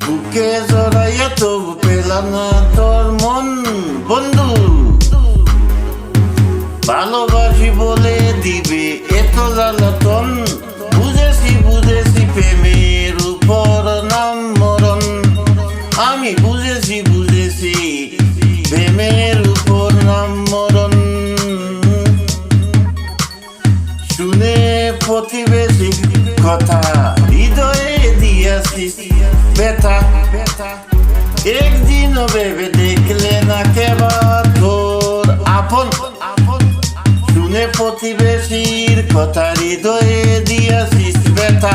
বুকে জড়াইয়া তবু পেলাম না তোর মন বন্ধু। ভালোবাসি বলে দিবে এত জ্বালাতন, বুঝেছি প্রেমের উপর নাম মরণ। আমি বুঝেছি প্রেমের উপর নাম মরণ। শুনে প্রতিবেশী কথা হৃদয়ে দিয়াছিস ব্যথা, একদিনও ভেবে দেখলে না কেবা তোর আপন। শুনে প্রতিবেশীর কথা হৃদয়ে দিয়াছিস ব্যথা,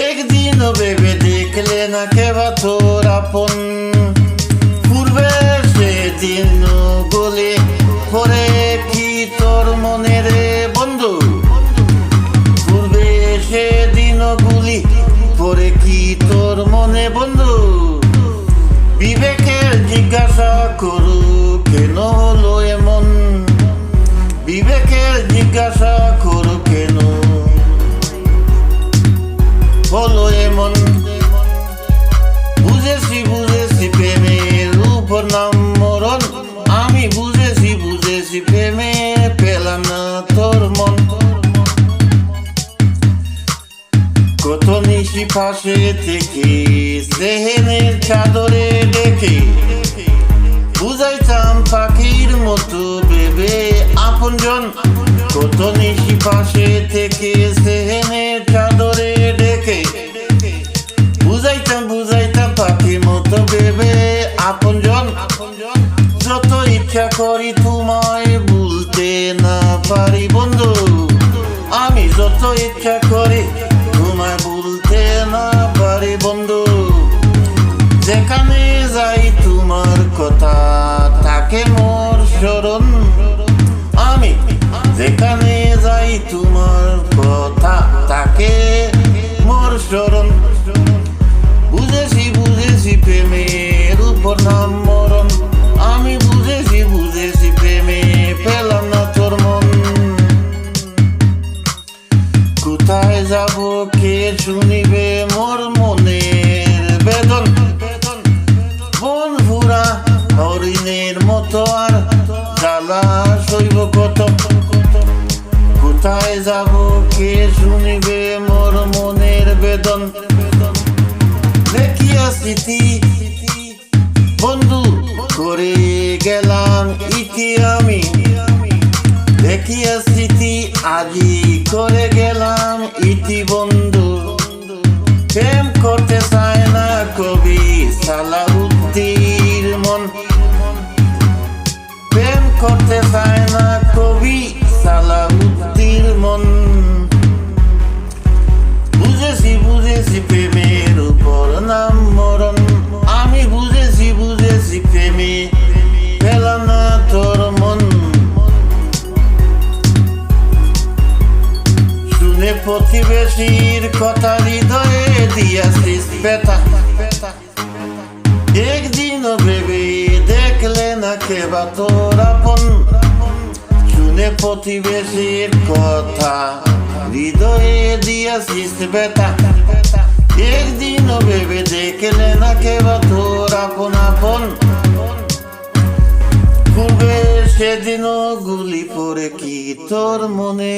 একদিনও ভেবে দেখলে না কেবা তোর আপন। পূর্বে সেদিন গলে পরে কি তোর মনে রে বন্ধু? পূর্বে সেদিন গুলি পরে কি তোর মনে বন্ধু? বিবেকের জিজ্ঞাসা করু কেন হলো এমন, বিবেকের জিজ্ঞাসা করু কেন হলো এমন। বুঝেছি প্রেমের উপর নাম মরণ। আমি বুঝেছি প্রেমে পেলাম না তোর মন। কত নিশি পাশে থেকে জেহেনের চাদরে ডেকে বুঝাইতাম পাখির মতো ভেবে আপনজন। কত নিশি পাশে থেকে জেহেনের চাদরে ডেকে বুঝাইতাম পাখির মতো ভেবে আপনজন। যত ইচ্ছা করি তোমায় ভুলতে না পারি বন্ধু, আমি যত ইচ্ছা করি তোমায় ভুলতে না পারি বন্ধু। যেখানে যাই তোমার কথা থাকে মোর স্মরণ, আমি যেখানে যাই তোমার কথা থাকে মোর স্মরণ। বুঝেছি প্রেমের উপর নাম মরণ। আমি বুঝেছি প্রেমে পেলাম না তোর মন। কোথায় যাব কে শুনিবে মোর মনের বেদন? বন্ধুরা হরিণের মতো আর জ্বালা সইব কত। কোথায় যাব কে শুনিবে মোর মনের বেদন? দেখিয়া স্মৃতি বন্ধু করে গেলাম ইতি আমি, দেখিয়া স্মৃতি আজি করে গেলাম ইতি বন্ধু। প্রেম করতে চায় না কবি সালাউদ্দিন মন, প্রেম করতে চায় না কবি সালাউদ্দিন মন। বুঝেছি প্রেমের উপর নাম মরণ। আমি বুঝেছি প্রেমে পেলাম না তোর মন। শুনে প্রতিবেশীর কথা হৃদয়ে দিয়াছিস ব্যথা, একদিনও ভেবে দেখলে না কেবা তোর আপন। শুনে প্রতিবেশীর কথা হৃদয়ে দিয়াছিস ব্যথা, একদিনও ভেবে দেখলে না কেবা তোর আপন। পূর্বে সেদিনও গুলি পরে কি তোর মনে